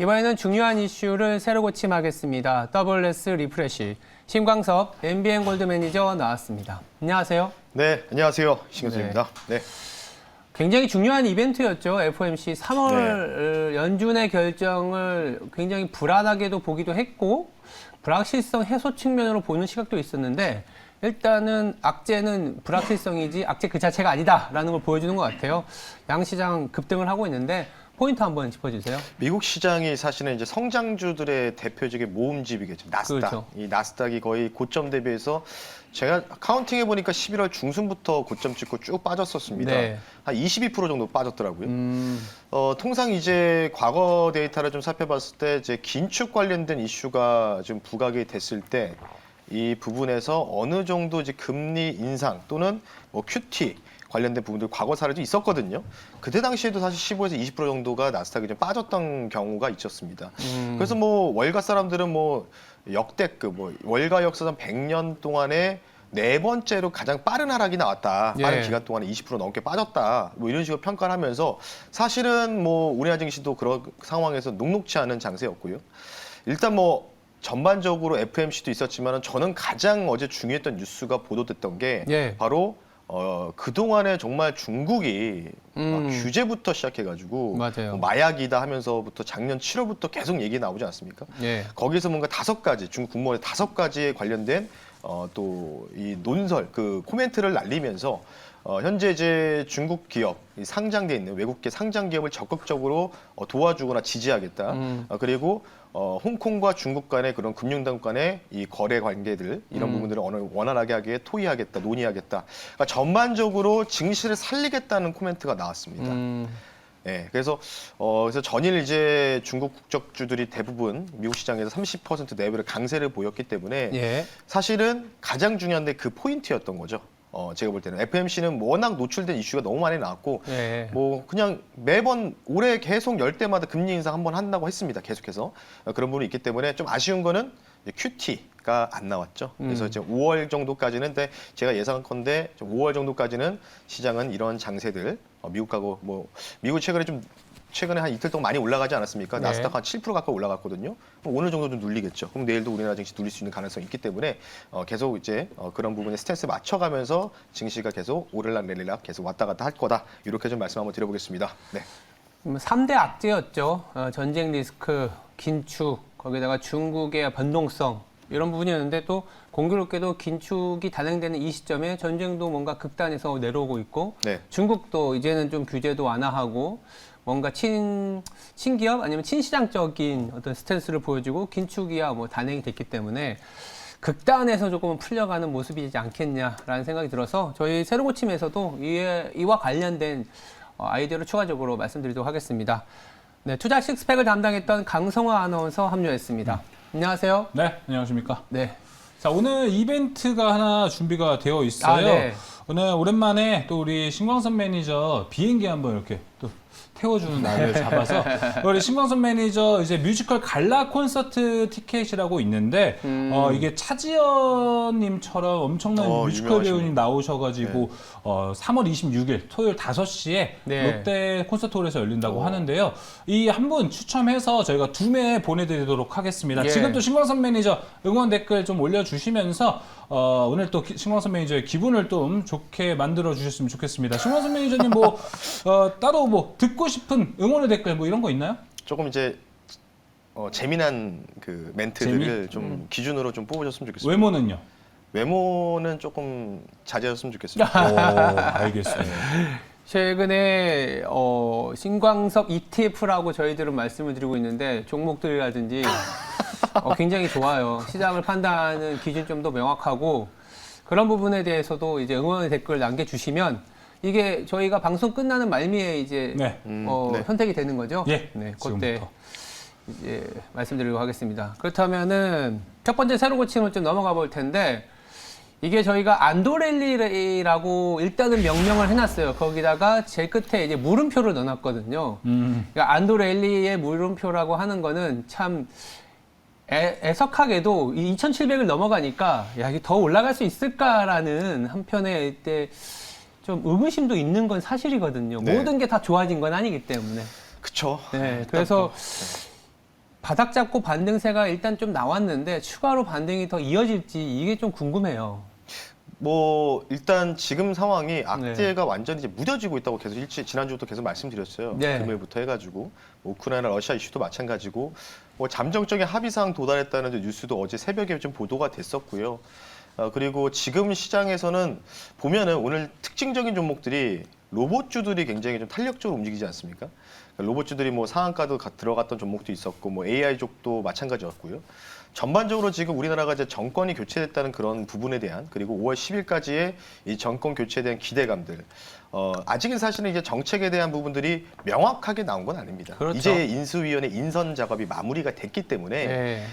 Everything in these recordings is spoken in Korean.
이번에는 중요한 이슈를 새로 고침하겠습니다. WS 리프레시. 신광섭 MBN 골드 매니저 나왔습니다. 안녕하세요. 네, 안녕하세요. 신경수입니다. 네. 굉장히 중요한 이벤트였죠. FOMC 3월 연준의 결정을 굉장히 불안하게도 보기도 했고 불확실성 해소 측면으로 보는 시각도 있었는데 일단은 악재는 불확실성이지 악재 그 자체가 아니다라는 걸 보여주는 것 같아요. 양시장 급등을 하고 있는데 포인트 한번 짚어주세요. 미국 시장이 사실은 이제 성장주들의 대표적인 모음집이겠죠. 나스닥. 그렇죠. 이 나스닥이 거의 고점 대비해서 제가 카운팅해 보니까 11월 중순부터 고점 찍고 쭉 빠졌었습니다. 네. 한 22% 정도 빠졌더라고요. 통상 이제 과거 데이터를 좀 살펴봤을 때 이제 긴축 관련된 이슈가 좀 부각이 됐을 때 이 부분에서 어느 정도 이제 금리 인상 또는 뭐 QT 관련된 부분들 과거 사례도 있었거든요. 그때 당시에도 사실 15에서 20% 정도가 나스닥이 좀 빠졌던 경우가 있었습니다. 그래서 뭐 월가 사람들은 뭐 역대급 뭐 월가 역사상 100년 동안에 네 번째로 가장 빠른 하락이 나왔다. 빠른 예. 기간 동안에 20% 넘게 빠졌다. 뭐 이런 식으로 평가를 하면서 사실은 뭐 우리나라 증시도 그런 상황에서 녹록치 않은 장세였고요. 일단 뭐 전반적으로 FMC도 있었지만 저는 가장 어제 중요했던 뉴스가 보도됐던 게 예. 바로 그동안에 정말 중국이 막 규제부터 시작해가지고 맞아요. 뭐 마약이다 하면서부터 작년 7월부터 계속 얘기 나오지 않습니까? 예. 거기서 뭔가 5가지, 중국 국무원의 5가지에 관련된 또 이 논설, 그 코멘트를 날리면서 현재 이제 중국 기업, 이 상장돼 있는 외국계 상장 기업을 적극적으로 도와주거나 지지하겠다. 그리고 홍콩과 중국 간의 그런 금융당국 간의 이 거래 관계들 이런 부분들을 원활하게 하기에 토의하겠다, 논의하겠다. 그러니까 전반적으로 증시를 살리겠다는 코멘트가 나왔습니다. 예, 그래서 전일 이제 중국 국적주들이 대부분 미국 시장에서 30% 내외의 강세를 보였기 때문에 예. 사실은 가장 중요한 게 그 포인트였던 거죠. 제가 볼 때는 FMC는 워낙 노출된 이슈가 너무 많이 나왔고 예. 뭐 그냥 매번 올해 계속 열 때마다 금리 인상 한번 한다고 했습니다. 계속해서 그런 부분이 있기 때문에 좀 아쉬운 거는 QT가 안 나왔죠. 그래서 이제 5월 정도까지는 근데 제가 예상컨대 5월 정도까지는 시장은 이런 장세들 미국하고 뭐 미국 최근에 한 이틀 동안 많이 올라가지 않았습니까? 네. 나스닥 한 7% 가까이 올라갔거든요. 그럼 오늘 정도 좀 눌리겠죠. 그럼 내일도 우리나라 증시 눌릴 수 있는 가능성이 있기 때문에 계속 이제 그런 부분에 스탠스 맞춰가면서 증시가 계속 오를락 내릴락 계속 왔다 갔다 할 거다. 이렇게 좀 말씀 한번 드려보겠습니다. 네. 3대 악재였죠. 전쟁 리스크, 긴축, 거기다가 중국의 변동성 이런 부분이었는데 또 공교롭게도 긴축이 단행되는 이 시점에 전쟁도 뭔가 극단에서 내려오고 있고 네. 중국도 이제는 좀 규제도 완화하고 뭔가 친기업 아니면 친시장적인 어떤 스탠스를 보여주고 긴축이야 뭐 단행이 됐기 때문에 극단에서 조금은 풀려가는 모습이지 않겠냐라는 생각이 들어서 저희 새로 고침에서도 이와 관련된 아이디어를 추가적으로 말씀드리도록 하겠습니다. 네, 투자 식스팩을 담당했던 강성화 아나운서 합류했습니다. 안녕하세요. 네, 안녕하십니까. 네. 자, 오늘 이벤트가 하나 준비가 되어 있어요. 네. 오늘 오랜만에 또 우리 신광선 매니저 비행기 한번 이렇게 또 태워주는 날을 잡아서 우리 신광선 매니저 이제 뮤지컬 갈라 콘서트 티켓이라고 있는데 이게 차지연님처럼 엄청난 뮤지컬 유명하신 배우님 나오셔가지고 3월 26일 토요일 5시에 네. 롯데 콘서트홀에서 열린다고 하는데요. 이 한 분 추첨해서 저희가 2매 보내드리도록 하겠습니다. 예. 지금 또 신광선 매니저 응원 댓글 좀 올려주시면서 오늘 또 신광선 매니저의 기분을 좀 좋게 만들어 주셨으면 좋겠습니다. 신광선 매니저님 뭐 따로 뭐 듣고 싶은 응원의 댓글 뭐 이런 거 있나요? 조금 이제 재미난 그 멘트들을 좀 기준으로 좀 뽑아줬으면 좋겠습니다. 외모는요? 외모는 조금 자제했으면 좋겠습니다. 오, 알겠습니다. 최근에 신광섭 ETF라고 저희들은 말씀을 드리고 있는데 종목들이라든지 굉장히 좋아요. 시장을 판단하는 기준점도 명확하고 그런 부분에 대해서도 이제 응원의 댓글 남겨주시면 이게 저희가 방송 끝나는 말미에 이제 네. 네. 선택이 되는 거죠. 예, 네, 그때 지금부터. 이제 말씀드리도록 하겠습니다. 그렇다면은 첫 번째 새로 고침을 좀 넘어가 볼 텐데 이게 저희가 안도랠리라고 일단은 명명을 해놨어요. 거기다가 제일 끝에 이제 물음표를 넣어놨거든요. 그러니까 안도랠리의 물음표라고 하는 거는 참 애석하게도 이 2,700을 넘어가니까 야, 이게 더 올라갈 수 있을까라는 한편에 이때 좀 의구심도 있는 건 사실이거든요. 네. 모든 게 다 좋아진 건 아니기 때문에. 그쵸. 네, 그래서 바닥 잡고 반등세가 일단 좀 나왔는데 추가로 반등이 더 이어질지 이게 좀 궁금해요. 뭐 일단 지금 상황이 악재가 완전히 이제 무뎌지고 있다고 계속 지난주부터 계속 말씀드렸어요. 네. 금요일부터 해가지고 뭐 우크라이나 러시아 이슈도 마찬가지고 뭐 잠정적인 합의사항 도달했다는 뉴스도 어제 새벽에 좀 보도가 됐었고요. 그리고 지금 시장에서는 보면은 오늘 특징적인 종목들이 로봇주들이 굉장히 좀 탄력적으로 움직이지 않습니까? 로봇주들이 뭐 상한가도 들어갔던 종목도 있었고 뭐 AI 쪽도 마찬가지였고요. 전반적으로 지금 우리나라가 이제 정권이 교체됐다는 그런 부분에 대한 그리고 5월 10일까지의 이 정권 교체에 대한 기대감들 아직은 사실은 이제 정책에 대한 부분들이 명확하게 나온 건 아닙니다. 그렇죠. 이제 인수위원회 인선 작업이 마무리가 됐기 때문에 네.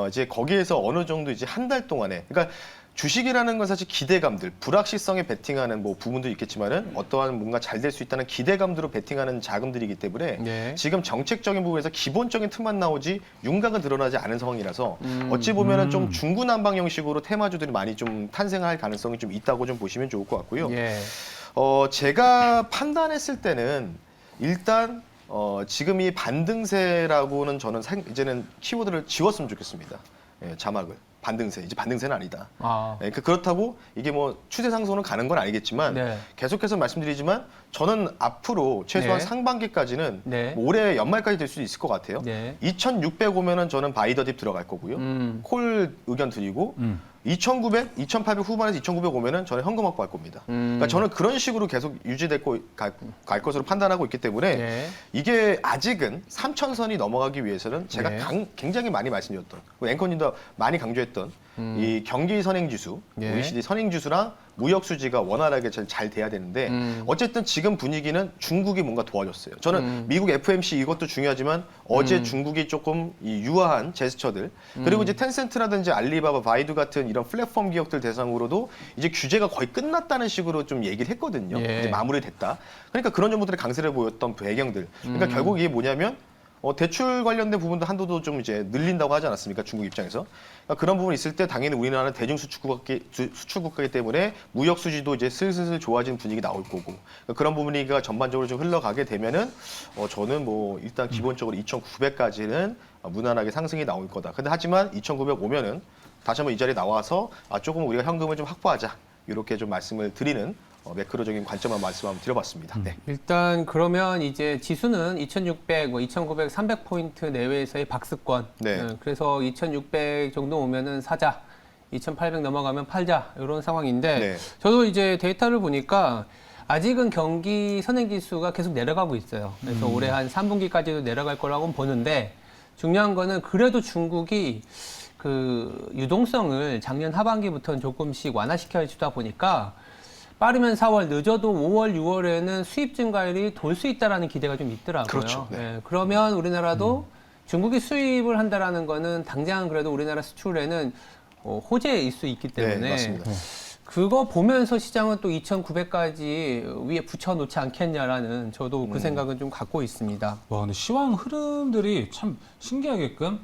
이제 거기에서 어느 정도 이제 한 달 동안에 그러니까 주식이라는 건 사실 기대감들, 불확실성에 베팅하는 뭐 부분도 있겠지만은 어떠한 뭔가 잘 될 수 있다는 기대감으로 베팅하는 자금들이기 때문에 네. 지금 정책적인 부분에서 기본적인 틈만 나오지 윤곽은 드러나지 않은 상황이라서 어찌 보면은 좀 중구난방 형식으로 테마주들이 많이 좀 탄생할 가능성이 좀 있다고 좀 보시면 좋을 것 같고요. 예. 제가 판단했을 때는 일단 지금 이 반등세라고는 저는 이제는 키워드를 지웠으면 좋겠습니다. 예, 자막을. 반등세, 이제 반등세는 아니다. 아. 예, 그렇다고 이게 뭐 추세 상승으로 가는 건 아니겠지만 네. 계속해서 말씀드리지만 저는 앞으로 최소한 네. 상반기까지는 네. 뭐 올해 연말까지 될 수 있을 것 같아요. 네. 2,600 오면은 저는 바이더딥 들어갈 거고요. 콜 의견 드리고 2,900, 2,800 후반에서 2,900 오면은 저는 현금 확보할 겁니다. 그러니까 저는 그런 식으로 계속 갈 것으로 판단하고 있기 때문에 네. 이게 아직은 3,000선이 넘어가기 위해서는 제가 네. 굉장히 많이 말씀드렸던 앵커님도 많이 강조했던 이 경기 선행지수, 네. OECD 선행지수랑 무역 수지가 원활하게 잘 돼야 되는데 어쨌든 지금 분위기는 중국이 뭔가 도와줬어요. 저는 미국 FMC 이것도 중요하지만 어제 중국이 조금 이 유화한 제스처들 그리고 이제 텐센트라든지 알리바바, 바이두 같은 이런 플랫폼 기업들 대상으로도 이제 규제가 거의 끝났다는 식으로 좀 얘기를 했거든요. 예. 이제 마무리됐다. 그러니까 그런 정보들이 강세를 보였던 배경들. 그러니까 결국 이게 뭐냐면 대출 관련된 부분도 한도도 좀 이제 늘린다고 하지 않았습니까? 중국 입장에서. 그러니까 그런 부분이 있을 때 당연히 우리나라는 대중 수출국가이기 때문에 무역 수지도 이제 슬슬 좋아지는 분위기 나올 거고. 그러니까 그런 부분이 전반적으로 좀 흘러가게 되면은 저는 뭐 일단 기본적으로 2,900까지는 무난하게 상승이 나올 거다. 근데 하지만 2,900 오면은 다시 한번 이 자리에 나와서 조금 우리가 현금을 좀 확보하자. 이렇게 좀 말씀을 드리는 매크로적인 관점만 말씀 한번 드려봤습니다. 네. 일단 그러면 이제 지수는 2,600, 뭐 2,900, 300포인트 내외에서의 박스권. 네. 그래서 2,600 정도 오면은 사자, 2,800 넘어가면 팔자 이런 상황인데 네. 저도 이제 데이터를 보니까 아직은 경기 선행지수가 계속 내려가고 있어요. 그래서 올해 한 3분기까지도 내려갈 거라고 보는데 중요한 거는 그래도 중국이 그 유동성을 작년 하반기부터는 조금씩 완화시켜 주다 보니까 빠르면 4월, 늦어도 5월, 6월에는 수입 증가율이 돌 수 있다라는 기대가 좀 있더라고요. 그렇죠. 네. 예, 그러면 우리나라도 중국이 수입을 한다라는 거는 당장 그래도 우리나라 수출에는 호재일 수 있기 때문에 네, 맞습니다. 그거 보면서 시장은 또 2,900까지 위에 붙여놓지 않겠냐라는 저도 그 생각은 좀 갖고 있습니다. 와, 근데 시황 흐름들이 참 신기하게끔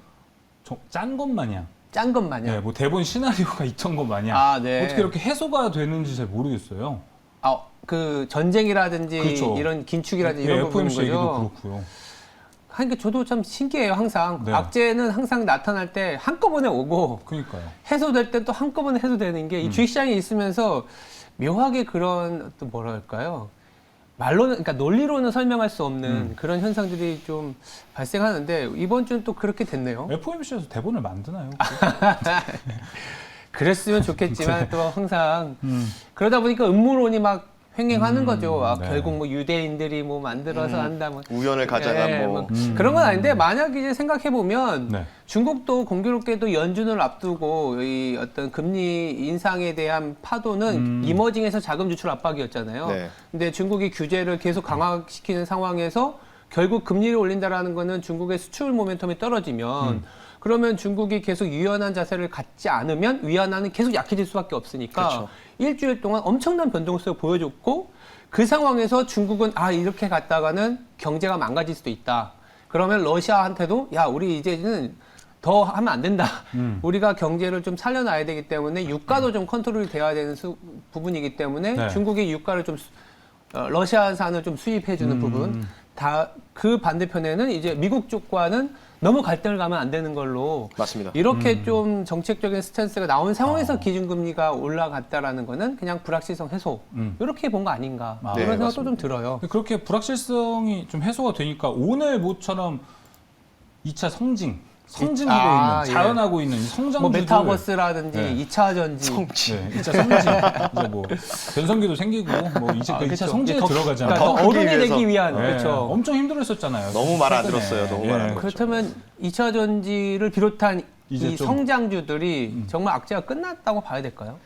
짠 것 마냥. 짠 것 마냥. 네, 뭐 대본 시나리오가 있던 것 마냥. 아, 네. 어떻게 이렇게 해소가 되는지 잘 모르겠어요. 그 전쟁이라든지 그렇죠. 이런 긴축이라든지 이런 거 보는 FMC 얘기도 거죠. 그렇고요. 그러니까 저도 참 신기해요. 항상 네. 악재는 항상 나타날 때 한꺼번에 오고 그러니까요. 해소될 때 또 한꺼번에 해소되는 게 이 주식시장에 있으면서 묘하게 그런 또 뭐랄까요? 말로는 그러니까 논리로는 설명할 수 없는 그런 현상들이 좀 발생하는데 이번 주는 또 그렇게 됐네요. FOMC에서 대본을 만드나요? 그랬으면 좋겠지만 또 항상 그러다 보니까 음모론이 막 횡행하는 거죠. 네. 결국 뭐 유대인들이 뭐 만들어서 한다 뭐 우연을 가져간 뭐 그런 건 아닌데 만약 이제 생각해 보면 네. 중국도 공교롭게도 연준을 앞두고 이 어떤 금리 인상에 대한 파도는 이머징에서 자금 유출 압박이었잖아요. 네. 근데 중국이 규제를 계속 강화시키는 상황에서 결국 금리를 올린다라는 거는 중국의 수출 모멘텀이 떨어지면 그러면 중국이 계속 유연한 자세를 갖지 않으면 위안화는 계속 약해질 수밖에 없으니까 그렇죠. 일주일 동안 엄청난 변동성을 보여줬고 그 상황에서 중국은 이렇게 갔다가는 경제가 망가질 수도 있다. 그러면 러시아한테도 야 우리 이제는 더 하면 안 된다. 우리가 경제를 좀 살려놔야 되기 때문에 유가도 좀 컨트롤이 돼야 되는 부분이기 때문에 네. 중국이 유가를 좀 러시아산을 좀 수입해주는 부분 다 그 반대편에는 이제 미국 쪽과는 너무 갈등을 가면 안 되는 걸로 맞습니다. 이렇게 좀 정책적인 스탠스가 나온 상황에서 기준금리가 올라갔다라는 거는 그냥 불확실성 해소 이렇게 본 거 아닌가 네, 이런 생각도 좀 맞습니다. 들어요. 그렇게 불확실성이 좀 해소가 되니까 오늘 모처럼 2차 성징하고 아, 있는 자연하고 있는 이 성장주들 뭐 메타버스라든지 네. 2차 전지 성지. 네, 2차 성징 이제 뭐 변성기도 생기고 뭐 이제 그 2차 그쵸. 성징에 들어가잖아요. 그러니까 더 더 크기 어른이 위해서. 되기 위한 네, 그렇죠. 엄청 힘들었었잖아요. 너무 말 안 최근에. 들었어요. 너무 말 안 들었어요. 그렇다면 2차 전지를 비롯한 이제 이 좀- 성장주들이 정말 악재가 끝났다고 봐야 될까요?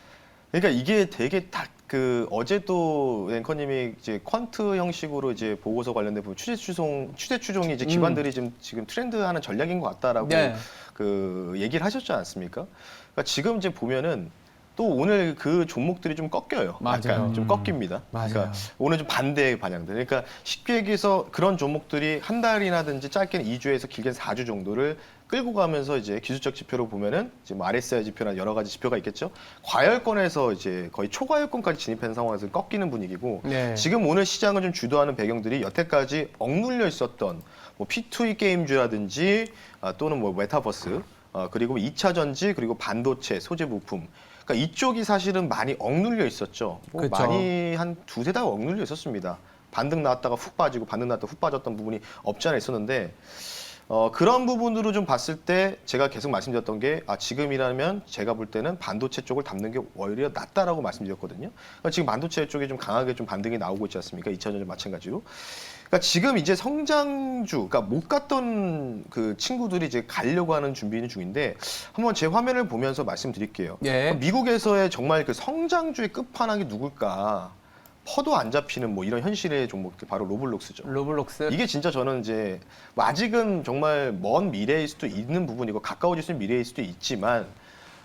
그러니까 이게 되게 그 어제도 앵커님이 이제 퀀트 형식으로 이제 보고서 관련된 부분 추세 추종이 이제 기관들이 지금 트렌드하는 전략인 것 같다라고 네. 그 얘기를 하셨지 않습니까? 그러니까 지금 이제 보면은 또 오늘 그 종목들이 좀 꺾여요. 맞아요. 약간 좀 꺾입니다. 맞아요. 그러니까 오늘 좀 반대의 반향들. 그러니까 쉽게 얘기해서 그런 종목들이 한 달이나든지 짧게는 2주에서 길게는 4주 정도를 끌고 가면서 이제 기술적 지표로 보면은 이제 뭐 RSI 지표나 여러 가지 지표가 있겠죠. 과열권에서 이제 거의 초과열권까지 진입한 상황에서 꺾이는 분위기고 네. 지금 오늘 시장을 좀 주도하는 배경들이 여태까지 억눌려 있었던 뭐 P2E 게임주라든지 또는 뭐 메타버스 그리고 2차 전지 그리고 반도체 소재 부품 그러니까 이쪽이 사실은 많이 억눌려 있었죠. 뭐 그쵸. 많이 한 두세 달 억눌려 있었습니다. 반등 나왔다가 훅 빠지고 반등 나왔다가 훅 빠졌던 부분이 없지 않아 있었는데 그런 부분으로 좀 봤을 때 제가 계속 말씀드렸던 게 지금이라면 제가 볼 때는 반도체 쪽을 담는 게 오히려 낫다라고 말씀드렸거든요. 그러니까 지금 반도체 쪽에 좀 강하게 좀 반등이 나오고 있지 않습니까? 2차 전지 마찬가지로. 그러니까 지금 이제 성장주, 그러니까 못 갔던 그 친구들이 이제 가려고 하는 준비는 중인데 한번 제 화면을 보면서 말씀드릴게요. 예. 미국에서의 정말 그 성장주의 끝판왕이 누굴까? 퍼도 안 잡히는 뭐 이런 현실의 종목 바로 로블록스죠. 로블록스. 이게 진짜 저는 이제 뭐 아직은 정말 먼 미래일 수도 있는 부분이고 가까워질 수 있는 미래일 수도 있지만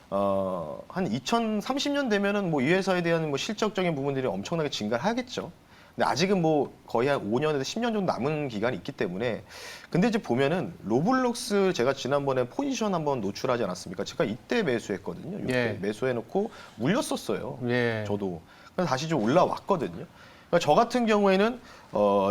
한 2030년 되면은 뭐 이 회사에 대한 뭐 실적적인 부분들이 엄청나게 증가를 하겠죠. 근데 아직은 뭐 거의 한 5년에서 10년 정도 남은 기간이 있기 때문에 근데 이제 보면은 로블록스 제가 지난번에 포지션 한번 노출하지 않았습니까? 제가 이때 매수했거든요. 이때 예. 매수해놓고 물렸었어요. 예. 저도. 그래서 다시 좀 올라왔거든요. 그러니까 저 같은 경우에는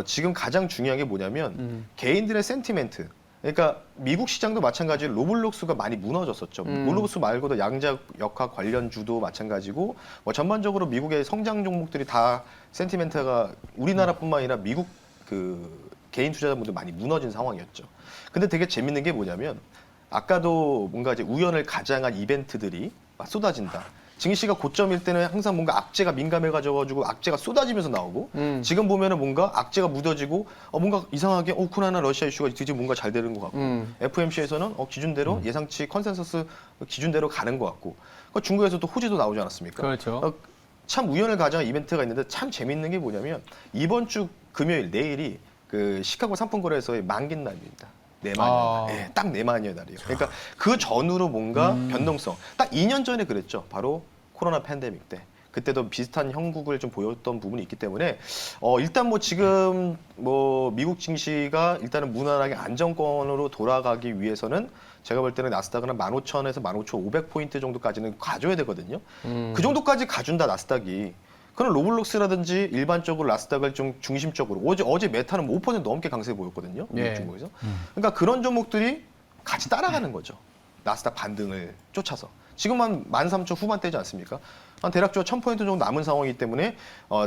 지금 가장 중요한 게 뭐냐면 개인들의 센티멘트. 그러니까 미국 시장도 마찬가지로 로블록스가 많이 무너졌었죠. 로블록스 말고도 양자 역학 관련주도 마찬가지고 뭐 전반적으로 미국의 성장 종목들이 다 센티멘트가 우리나라뿐만 아니라 미국 그 개인 투자자분들 많이 무너진 상황이었죠. 근데 되게 재밌는 게 뭐냐면 아까도 뭔가 이제 우연을 가장한 이벤트들이 막 쏟아진다. 증시가 고점일 때는 항상 뭔가 악재가 민감해가지고 악재가 쏟아지면서 나오고 지금 보면은 뭔가 악재가 묻어지고 뭔가 이상하게 우크라이나 러시아 이슈가 드디어 뭔가 잘 되는 것 같고 FOMC에서는 기준대로 예상치 컨센서스 기준대로 가는 것 같고 중국에서도 호재도 나오지 않았습니까? 그렇죠. 참 우연을 가장한 이벤트가 있는데 참 재밌는 게 뭐냐면 이번 주 금요일 내일이 그 시카고 상품거래소의 만기 날입니다. 내만이어 날. 예, 딱 내만이어 날이에요. 그러니까 그 전후로 뭔가 변동성. 딱 2년 전에 그랬죠. 바로 코로나 팬데믹 때. 그때도 비슷한 형국을 좀 보였던 부분이 있기 때문에 일단 뭐 지금 뭐 미국 증시가 일단은 무난하게 안정권으로 돌아가기 위해서는 제가 볼 때는 나스닥은 15,000에서 15,500포인트 정도까지는 가져야 되거든요. 그 정도까지 가준다 나스닥이. 그럼 로블록스라든지 일반적으로 나스닥을 좀 중심적으로 어제 메타는 5% 넘게 강세 보였거든요. 미국 예. 중국에서. 그러니까 그런 종목들이 같이 따라가는 거죠. 나스닥 반등을 쫓아서. 지금 한 13,000 후반대지 않습니까? 한 대략적으로 1,000포인트 정도 남은 상황이기 때문에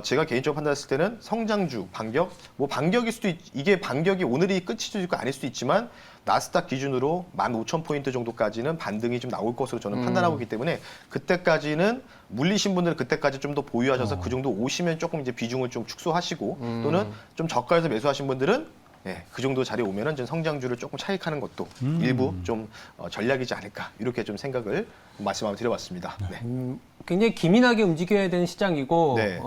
제가 개인적으로 판단했을 때는 성장주, 반격, 뭐 반격일 수도 이게 반격이 오늘이 끝일 수도 있고 아닐 수도 있지만 나스닥 기준으로 15,000포인트 정도까지는 반등이 좀 나올 것으로 저는 판단하고 있기 때문에 그때까지는 물리신 분들은 그때까지 좀 더 보유하셔서 그 정도 오시면 조금 이제 비중을 좀 축소하시고 또는 좀 저가에서 매수하신 분들은 그 정도 자리에 오면은 좀 성장주를 조금 차익하는 것도 일부 좀 전략이지 않을까 이렇게 좀 생각을 말씀 한번 드려봤습니다. 네. 굉장히 기민하게 움직여야 되는 시장이고 네.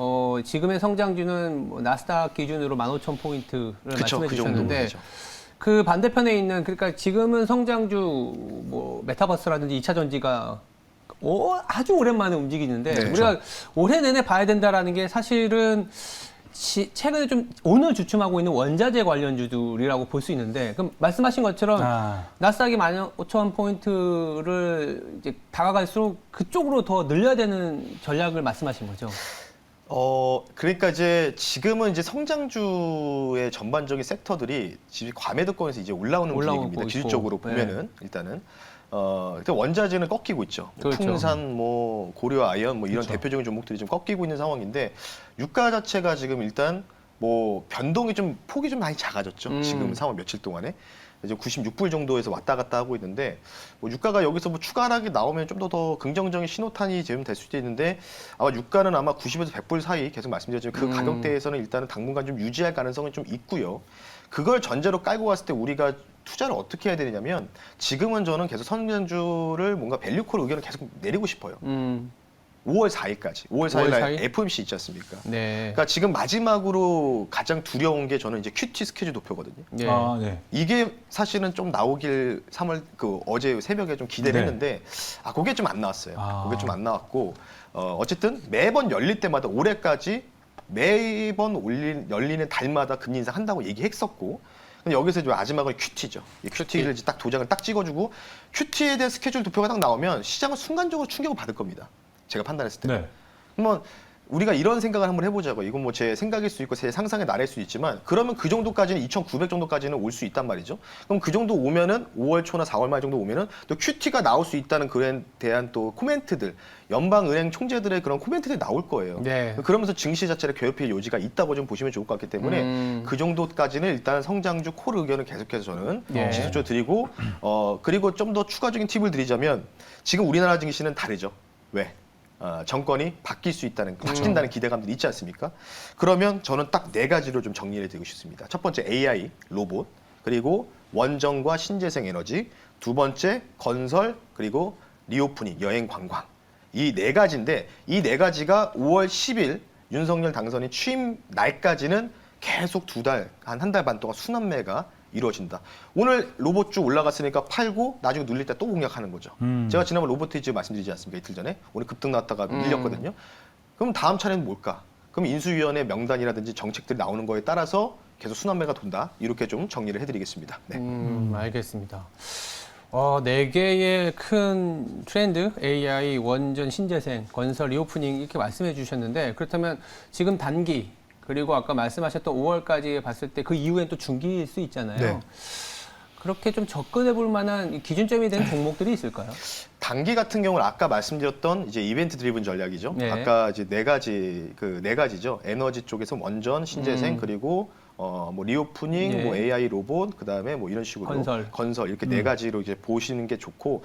지금의 성장주는 뭐 나스닥 기준으로 15,000포인트를 그쵸, 말씀해 그 주셨는데 정도죠. 그 반대편에 있는 그러니까 지금은 성장주 뭐 메타버스라든지 2차 전지가 아주 오랜만에 움직이는데 네, 우리가 올해 내내 봐야 된다라는 게 사실은 최근에 좀 오늘 주춤하고 있는 원자재 관련주들이라고 볼 수 있는데 그럼 말씀하신 것처럼 나스닥이 15,000포인트를 이제 다가갈수록 그쪽으로 더 늘려야 되는 전략을 말씀하신 거죠. 그러니까 이제 지금은 이제 성장주의 전반적인 섹터들이 지금 과매도권에서 이제 올라오는 분위기입니다. 있고. 기술적으로 보면은 일단은 일단 원자재는 꺾이고 있죠. 뭐 그렇죠. 풍산, 뭐 고려 아연, 뭐 이런 그렇죠. 대표적인 종목들이 좀 꺾이고 있는 상황인데 유가 자체가 지금 일단 뭐 변동이 좀 폭이 좀 많이 작아졌죠. 지금 상황 며칠 동안에. 이제 96불 정도에서 왔다 갔다 하고 있는데 뭐 유가가 여기서 뭐 추가 하락이 나오면 좀 더 긍정적인 신호탄이 지금 될 수도 있는데 아마 유가는 아마 90에서 100불 사이 계속 말씀드렸지만 그 가격대에서는 일단은 당분간 좀 유지할 가능성은 좀 있고요. 그걸 전제로 깔고 갔을 때 우리가 투자를 어떻게 해야 되냐면 지금은 저는 계속 성장주를 뭔가 밸류콜 의견을 계속 내리고 싶어요. 5월 4일까지. 5월 4일 날 4일? FOMC 있지 않습니까? 네. 그러니까 지금 마지막으로 가장 두려운 게 저는 이제 QT 스케줄 도표거든요. 예. 아, 네. 이게 사실은 좀 나오길 3월 어제 새벽에 좀 기대를 네. 했는데 그게 좀 안 나왔어요. 아. 그게 좀 안 나왔고 어쨌든 매번 열릴 때마다 올해까지 매번 열리는 달마다 금리 인상 한다고 얘기했었고 근데 여기서 이제 마지막은 QT죠. 이 QT를 딱 도장을 딱 찍어주고 QT에 대한 스케줄 도표가 딱 나오면 시장은 순간적으로 충격을 받을 겁니다. 제가 판단했을 때. 네. 그러면 우리가 이런 생각을 한번 해보자고. 이건 뭐 제 생각일 수 있고 제 상상의 나래일 수 있지만 그러면 그 정도까지는 2,900 정도까지는 올 수 있단 말이죠. 그럼 그 정도 오면은 5월 초나 4월 말 정도 오면은 또 QT가 나올 수 있다는 그에 대한 또 코멘트들, 연방은행 총재들의 그런 코멘트들이 나올 거예요. 네. 그러면서 증시 자체를 괴롭힐 요지가 있다고 좀 보시면 좋을 것 같기 때문에 그 정도까지는 일단 성장주 콜 의견을 계속해서 저는 네. 지속적으로 드리고 그리고 좀 더 추가적인 팁을 드리자면 지금 우리나라 증시는 다르죠. 왜? 정권이 바뀐다는 기대감들이 있지 않습니까? 그러면 저는 딱 4가지로 좀 정리를 드리고 싶습니다. 첫 번째 AI, 로봇, 그리고 원전과 신재생 에너지, 두 번째 건설, 그리고 리오프닝, 여행 관광. 이 4가지인데 이 4가지가 5월 10일 윤석열 당선인 취임 날까지는 계속 한 달 반 동안 순환매가 이루어진다. 오늘 로봇주 올라갔으니까 팔고 나중에 눌릴 때 또 공략하는 거죠. 제가 지난번 로보티즈 말씀드리지 않습니까? 이틀 전에. 오늘 급등 나왔다가 밀렸거든요. 그럼 다음 차례는 뭘까? 그럼 인수위원회 명단이라든지 정책들이 나오는 거에 따라서 계속 순환매가 돈다. 이렇게 좀 정리를 해드리겠습니다. 네. 알겠습니다. 4개의 큰 트렌드, AI, 원전, 신재생, 건설, 리오프닝 이렇게 말씀해 주셨는데 그렇다면 지금 단기 그리고 아까 말씀하셨던 5월까지 봤을 때 그 이후엔 또 중기일 수 있잖아요. 네. 그렇게 좀 접근해 볼 만한 기준점이 되는 종목들이 있을까요? 단기 같은 경우는 아까 말씀드렸던 이제 이벤트 드리븐 전략이죠. 네. 아까 이제 4가지죠. 에너지 쪽에서 원전, 신재생 그리고 뭐 리오프닝, 네. 뭐 AI 로봇, 그다음에 뭐 이런 식으로 건설 이렇게 4가지로 이제 보시는 게 좋고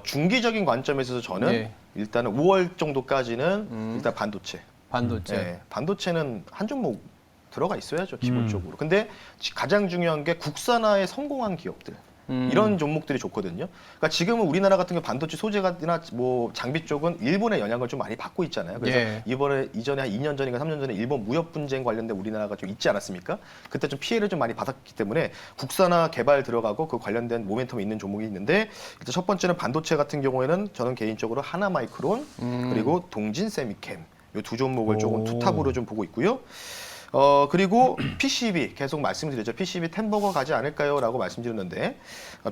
중기적인 관점에서 저는 네. 일단은 5월 정도까지는 일단 반도체. 네, 반도체는 한 종목 들어가 있어야죠 기본적으로. 근데 가장 중요한 게 국산화에 성공한 기업들. 이런 종목들이 좋거든요. 그러니까 지금은 우리나라 같은 경우 반도체 소재나 뭐 장비 쪽은 일본의 영향을 좀 많이 받고 있잖아요. 그래서 예. 이전에 한 2년 전인가 3년 전에 일본 무역 분쟁 관련된 우리나라가 좀 있지 않았습니까? 그때 좀 피해를 좀 많이 받았기 때문에 국산화 개발 들어가고 그 관련된 모멘텀이 있는 종목이 있는데 일단 첫 번째는 반도체 같은 경우에는 저는 개인적으로 하나마이크론 그리고 동진 세미캠 이 두 종목을 조금 투탑으로 좀 보고 있고요. 그리고 PCB 계속 말씀드렸죠. PCB 템버거 가지 않을까요? 라고 말씀드렸는데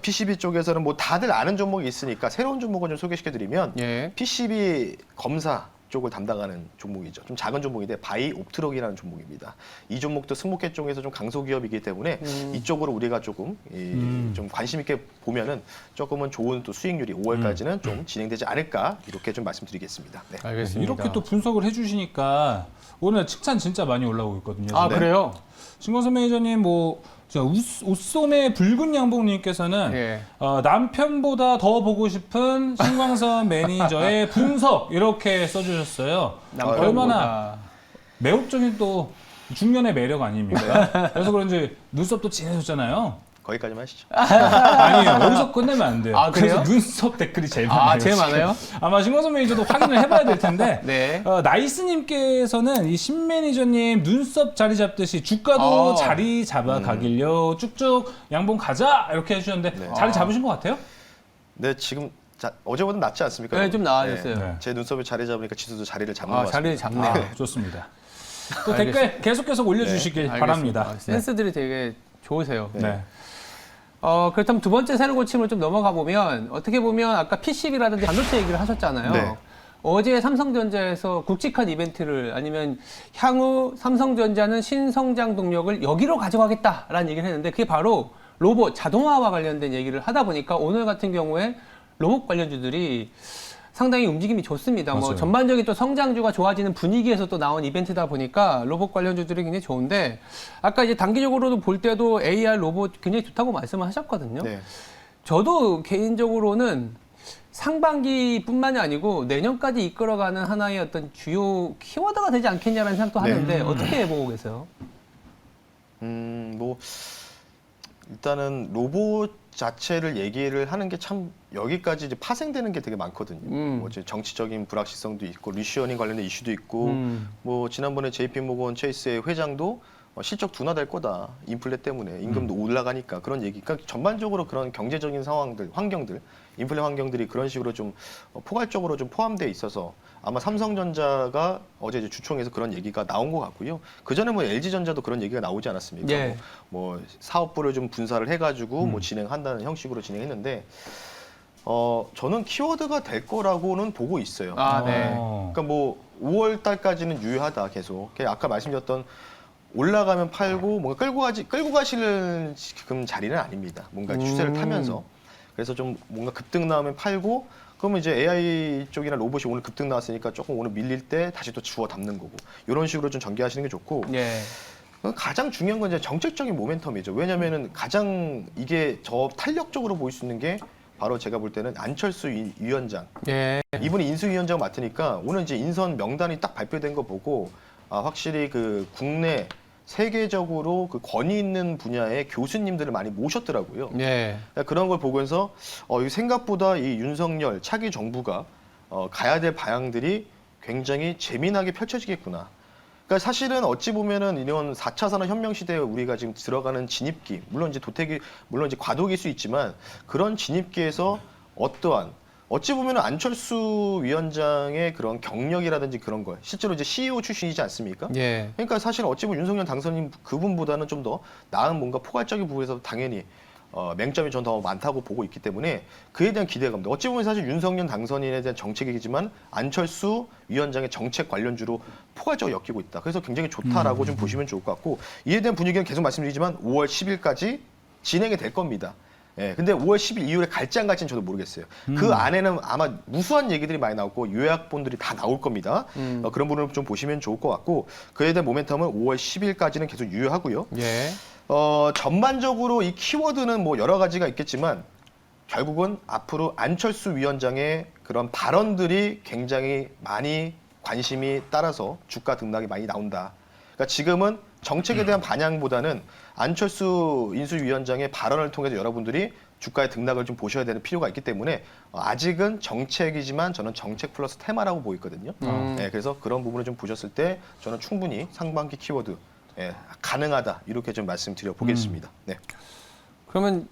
PCB 쪽에서는 뭐 다들 아는 종목이 있으니까 새로운 종목을 좀 소개시켜드리면 예. PCB 검사 쪽을 담당하는 종목이죠. 좀 작은 종목인데 바이 옵트록이라는 종목입니다. 이 종목도 스모켓 쪽에서 좀 강소 기업이기 때문에 이쪽으로 우리가 조금 좀 관심 있게 보면은 조금은 좋은 또 수익률이 5월까지는 좀 진행되지 않을까 이렇게 좀 말씀드리겠습니다. 네. 알겠습니다. 이렇게 또 분석을 해주시니까 오늘 칭찬 진짜 많이 올라오고 있거든요. 아, 지금. 그래요? 신광선 매니저님 옷소매 붉은 양봉님께서는 예. 남편보다 더 보고 싶은 신광선 매니저의 분석 이렇게 써주셨어요. 얼마나 매혹적인 또 중년의 매력 아닙니까? 그래서 그런지 눈썹도 진해졌잖아요. 거기까지만 하시죠. 아니에요. 여기서 끝내면 안 돼요. 아, 그래요? 그래서 눈썹 댓글이 제일 많아요. 제일 지금. 많아요? 아마 신광선 매니저도 확인을 해봐야 될 텐데 네. 나이스님께서는 이 신 매니저님 눈썹 자리 잡듯이 주가도 자리 잡아가길요. 쭉쭉 양봉 가자 이렇게 해주셨는데 네. 자리 잡으신 것 같아요? 네, 지금 어제보다 낫지 않습니까? 네, 좀 나아졌어요. 네. 제 눈썹이 자리 잡으니까 지수도 자리를 잡는 것 같습니다. 자리를 잡네요. 좋습니다. 또 댓글 계속해서 올려주시길 바랍니다. 알겠습니다. 센스들이 되게 좋으세요. 네. 그렇다면 두 번째 새로 고침을 좀 넘어가 보면 어떻게 보면 아까 PCB라든지 반도체 얘기를 하셨잖아요. 네. 어제 삼성전자에서 굵직한 이벤트를 아니면 향후 삼성전자는 신성장 동력을 여기로 가져가겠다라는 얘기를 했는데 그게 바로 로봇 자동화와 관련된 얘기를 하다 보니까 오늘 같은 경우에 로봇 관련주들이 상당히 움직임이 좋습니다. 뭐 맞아요. 전반적인 또 성장주가 좋아지는 분위기에서 또 나온 이벤트다 보니까 로봇 관련주들이 굉장히 좋은데 아까 이제 단기적으로도 볼 때도 AR 로봇 굉장히 좋다고 말씀을 하셨거든요. 네. 저도 개인적으로는 상반기뿐만이 아니고 내년까지 이끌어가는 하나의 어떤 주요 키워드가 되지 않겠냐라는 생각도 네. 하는데 어떻게 보고 계세요? 뭐 일단은 로봇 자체를 얘기를 하는 게 참 여기까지 이제 파생되는 게 되게 많거든요. 뭐 이제 정치적인 불확실성도 있고 리슈어닝 관련된 이슈도 있고 뭐 지난번에 JP모건 체이스의 회장도 실적 둔화될 거다. 인플레 때문에 임금도 올라가니까 그런 얘기. 그러니까 전반적으로 그런 경제적인 상황들, 환경들, 인플레 환경들이 그런 식으로 좀 포괄적으로 좀 포함되어 있어서 아마 삼성전자가 어제 이제 주총에서 그런 얘기가 나온 것 같고요. 그 전에 뭐 LG전자도 그런 얘기가 나오지 않았습니까? 예. 뭐 사업부를 좀 분사를 해가지고 뭐 진행한다는 형식으로 진행했는데 저는 키워드가 될 거라고는 보고 있어요. 아, 네. 그러니까 뭐 5월 달까지는 유효하다 계속. 아까 말씀드렸던 올라가면 팔고 뭔가 끌고 가시는 지금 자리는 아닙니다. 뭔가 추세를 타면서. 그래서 좀 뭔가 급등 나오면 팔고 그러면 이제 AI 쪽이나 로봇이 오늘 급등 나왔으니까 조금 오늘 밀릴 때 다시 또 주워 담는 거고. 이런 식으로 좀 전개하시는 게 좋고. 예. 가장 중요한 건 이제 정책적인 모멘텀이죠. 왜냐면은 가장 이게 저 탄력적으로 보일 수 있는 게 바로 제가 볼 때는 안철수 위원장. 예. 이분이 인수위원장 맡으니까 오늘 이제 인선 명단이 딱 발표된 거 보고 확실히 그 국내 세계적으로 그 권위 있는 분야의 교수님들을 많이 모셨더라고요. 예. 그러니까 그런 걸 보면서 이 생각보다 이 윤석열 차기 정부가 가야 될 방향들이 굉장히 재미나게 펼쳐지겠구나. 그러니까 사실은 어찌 보면은 이런 4차 산업혁명 시대에 우리가 지금 들어가는 진입기, 물론 이제 물론 이제 과도기일 수 있지만 그런 진입기에서 어떠한 어찌 보면은 안철수 위원장의 그런 경력이라든지 그런 걸 실제로 이제 CEO 출신이지 않습니까? 예. 그러니까 사실 어찌 보면 윤석열 당선인 그분보다는 좀 더 나은 뭔가 포괄적인 부분에서 당연히 맹점이 전 더 많다고 보고 있기 때문에 그에 대한 기대감도 어찌 보면 사실 윤석열 당선인에 대한 정책이지만 안철수 위원장의 정책 관련주로 포괄적으로 엮이고 있다. 그래서 굉장히 좋다라고 좀 보시면 좋을 것 같고 이에 대한 분위기는 계속 말씀드리지만 5월 10일까지 진행이 될 겁니다. 예, 근데 5월 10일 이후에 갈지 안 갈지는 저도 모르겠어요. 그 안에는 아마 무수한 얘기들이 많이 나오고 요약본들이 다 나올 겁니다. 그런 부분을 좀 보시면 좋을 것 같고 그에 대한 모멘텀은 5월 10일까지는 계속 유효하고요. 예. 전반적으로 이 키워드는 뭐 여러 가지가 있겠지만 결국은 앞으로 안철수 위원장의 그런 발언들이 굉장히 많이 관심이 따라서 주가 등락이 많이 나온다. 그러니까 지금은 정책에 대한 반향보다는 안철수 인수위원장의 발언을 통해서 여러분들이 주가의 등락을 좀 보셔야 되는 필요가 있기 때문에 아직은 정책이지만 저는 정책 플러스 테마라고 보이거든요. 네, 그래서 그런 부분을 좀 보셨을 때 저는 충분히 상반기 키워드 가능하다 이렇게 좀 말씀드려 보겠습니다. 네. 그러면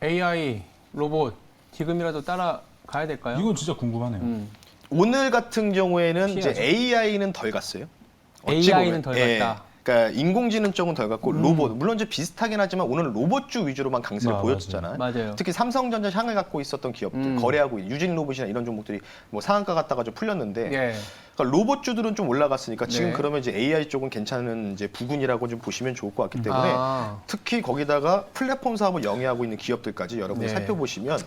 AI 로봇 지금이라도 따라가야 될까요? 이건 진짜 궁금하네요. 오늘 같은 경우에는 이제 피하죠. AI는 덜 갔어요. 어찌 AI는 보면. 덜 예. 갔다. 그러니까 인공지능 쪽은 덜 갔고 로봇 물론 이제 비슷하긴 하지만 오늘 로봇주 위주로만 강세를 보였잖아요. 맞아요. 특히 삼성전자 향을 갖고 있었던 기업들 거래하고 있는 유진 로봇이나 이런 종목들이 뭐 상한가 갔다가 좀 풀렸는데 예. 그러니까 로봇주들은 좀 올라갔으니까 지금 네. 그러면 이제 AI 쪽은 괜찮은 이제 부근이라고 좀 보시면 좋을 것 같기 때문에 아. 특히 거기다가 플랫폼 사업을 영위하고 있는 기업들까지 여러분이 네. 살펴보시면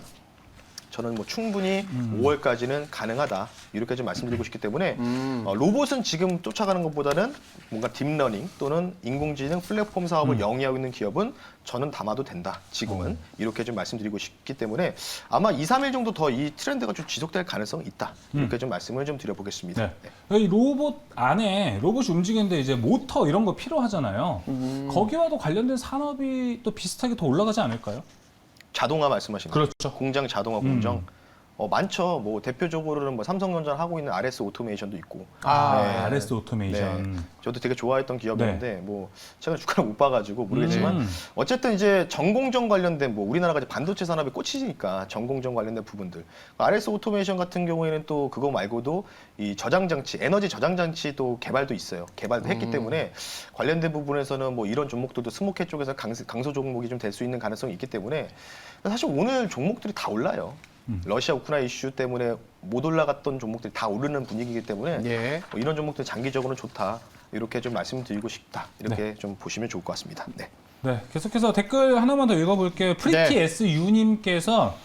저는 뭐 충분히 5월까지는 가능하다 이렇게 좀 말씀드리고 싶기 때문에 로봇은 지금 쫓아가는 것보다는 뭔가 딥러닝 또는 인공지능 플랫폼 사업을 영위하고 있는 기업은 저는 담아도 된다 지금은 이렇게 좀 말씀드리고 싶기 때문에 아마 2, 3일 정도 더 이 트렌드가 좀 지속될 가능성이 있다 이렇게 좀 말씀을 좀 드려보겠습니다. 네. 이 로봇 안에 로봇이 움직이는데 이제 모터 이런 거 필요하잖아요. 거기와도 관련된 산업이 또 비슷하게 더 올라가지 않을까요? 자동화 말씀하시는 거죠? 그렇죠. 공장 자동화 공정 많죠. 뭐 대표적으로는 뭐 삼성전자 하고 있는 RS 오토메이션도 있고. 아, 네. RS 오토메이션. 네. 저도 되게 좋아했던 기업이었는데 뭐 최근 주가를 못 봐가지고 모르겠지만 음. 어쨌든 이제 전공정 관련된 뭐 우리나라가 이제 반도체 산업에 꽂히니까 전공정 관련된 부분들. RS 오토메이션 같은 경우에는 또 그거 말고도 이 저장 장치, 에너지 저장 장치도 개발도 있어요. 개발도 했기 때문에 관련된 부분에서는 뭐 이런 종목들도 스모켓 쪽에서 강소 종목이 좀 될 수 있는 가능성이 있기 때문에 사실 오늘 종목들이 다 올라요. 러시아 우크라이나 이슈 때문에 못 올라갔던 종목들이 다 오르는 분위기이기 때문에 예. 뭐 이런 종목들 장기적으로는 좋다. 이렇게 좀 말씀드리고 싶다. 이렇게 좀 보시면 좋을 것 같습니다. 네. 네, 계속해서 댓글 하나만 더 읽어볼게요. 프리티 네. SU님께서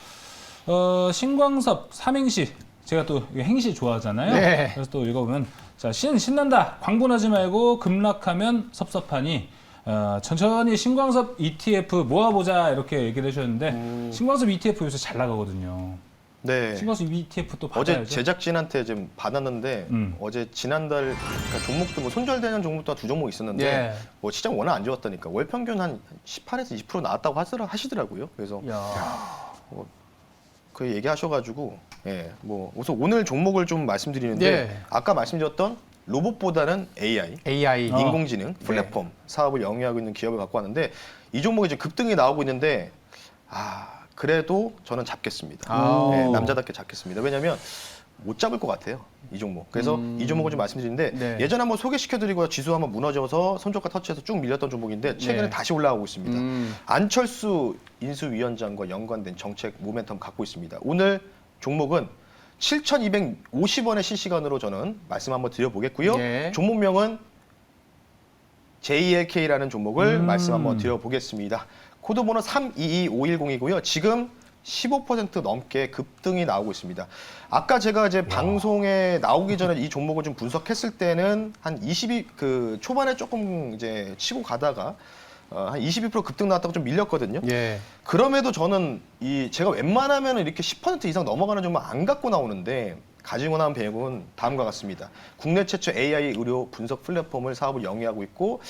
신광섭 삼행시 제가 또 이거 행시 좋아하잖아요. 네. 그래서 또 읽어보면 자 신난다. 광분하지 말고 급락하면 섭섭하니 천천히 신광섭 ETF 모아보자 이렇게 얘기를 해주셨는데 신광섭 ETF 요새 잘 나가거든요. 네. 신광섭 ETF 또 어제 받아야죠. 제작진한테 좀 받았는데 어제 지난달 그러니까 종목도 뭐 손절되는 종목도 두 종목 있었는데 예. 뭐 시장 워낙 안 좋았다니까 월 평균 한 18에서 20% 나왔다고 하시더라고요. 그래서 야. 그 얘기하셔가지고 예, 뭐 우선 오늘 종목을 좀 말씀드리는데 네. 아까 말씀드렸던 로봇보다는 AI AI. 인공지능 플랫폼 사업을 영위하고 있는 기업을 갖고 왔는데 이 종목이 이제 급등이 나오고 있는데 그래도 저는 잡겠습니다. 아. 네, 남자답게 잡겠습니다. 왜냐하면 못 잡을 것 같아요. 이 종목. 그래서 이 종목을 좀 말씀드리는데 네. 예전에 한번 소개시켜드리고 지수 한번 무너져서 손저가 터치해서 쭉 밀렸던 종목인데 최근에 네. 다시 올라가고 있습니다. 음. 안철수 인수위원장과 연관된 정책 모멘텀 갖고 있습니다. 오늘 종목은 7,250원의 실시간으로 저는 말씀 한번 드려보겠고요. 네. 종목명은 JLK라는 종목을 말씀 한번 드려보겠습니다. 코드번호 322510이고요. 지금 15% 넘게 급등이 나오고 있습니다. 아까 제가 이제 방송에 나오기 전에 이 종목을 좀 분석했을 때는 한 22, 초반에 조금 이제 치고 가다가 한 22% 급등 나왔다고 좀 밀렸거든요. 예. 그럼에도 저는 제가 웬만하면 이렇게 10% 이상 넘어가는 종목 안 갖고 나오는데 가지고 나온 배경은 다음과 같습니다. 국내 최초 AI 의료 분석 플랫폼을 사업을 영위하고 있고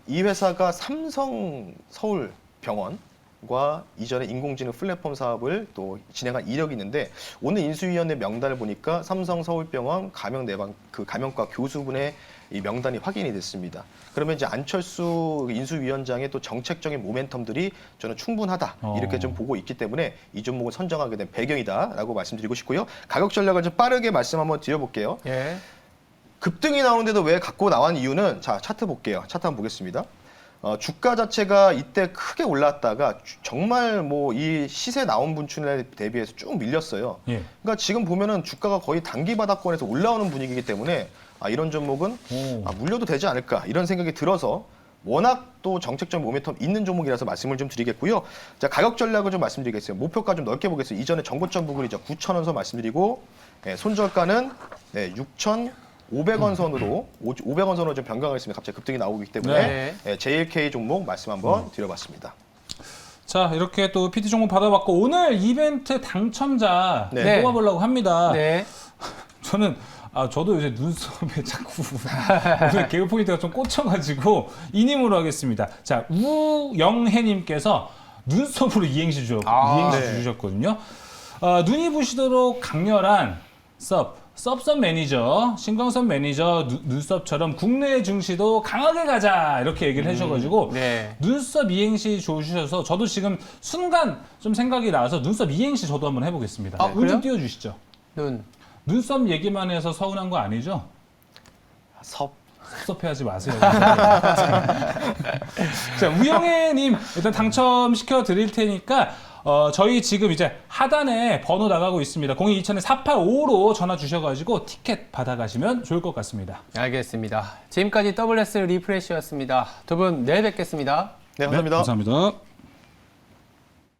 이 회사가 삼성 서울병원과 이전에 인공지능 플랫폼 사업을 또 진행한 이력이 있는데 오늘 인수위원회 명단을 보니까 삼성 서울병원 감염과 교수분의 이 명단이 확인이 됐습니다. 그러면 이제 안철수 인수위원장의 또 정책적인 모멘텀들이 저는 충분하다 이렇게 좀 보고 있기 때문에 이 종목을 선정하게 된 배경이다라고 말씀드리고 싶고요. 가격 전략을 좀 빠르게 말씀 한번 드려볼게요. 예. 급등이 나오는데도 왜 갖고 나온 이유는 자 차트 볼게요. 차트 한번 보겠습니다. 주가 자체가 이때 크게 올랐다가 정말 뭐 이 시세 나온 분출에 대비해서 쭉 밀렸어요. 예. 그러니까 지금 보면은 주가가 거의 단기 바닥권에서 올라오는 분위기이기 때문에 이런 종목은 물려도 되지 않을까 이런 생각이 들어서 워낙 또 정책적 모멘텀 있는 종목이라서 말씀을 좀 드리겠고요. 자 가격 전략을 좀 말씀드리겠습니다. 목표가 좀 넓게 보겠습니다. 이전에 정고점 부분이죠. 9,000원 선 말씀드리고 손절가는 6,500원 선으로 500원 선으로 좀 변경하겠습니다. 갑자기 급등이 나오고 있기 때문에 JLK 종목 말씀 한번 드려봤습니다. 자 이렇게 또 PT 종목 받아봤고 오늘 이벤트 당첨자 네. 뽑아보려고 합니다. 네. 저도 요새 눈썹에 자꾸 오늘 개그 포인트가 좀 꽂혀가지고 이님으로 하겠습니다. 자 우영혜님께서 눈썹으로 이행시 주셨거든요. 눈이 부시도록 강렬한 섭섭 매니저, 신광섭 매니저 눈썹처럼 국내 증시도 강하게 가자 이렇게 얘기를 해주셔가지고 네. 눈썹 이행시 주셔서 저도 지금 순간 좀 생각이 나서 눈썹 이행시 저도 한번 해보겠습니다. 운 그래요? 좀 띄워주시죠. 눈썹 얘기만 해서 서운한 거 아니죠? 섭섭해하지 마세요. 자, 우영애님 일단 당첨시켜 드릴 테니까 저희 지금 이제 하단에 번호 나가고 있습니다. 022000-4855로 전화 주셔가지고 티켓 받아가시면 좋을 것 같습니다. 알겠습니다. 지금까지 WS 리프레시였습니다. 두 분 내일 뵙겠습니다. 네, 감사합니다. 감사합니다.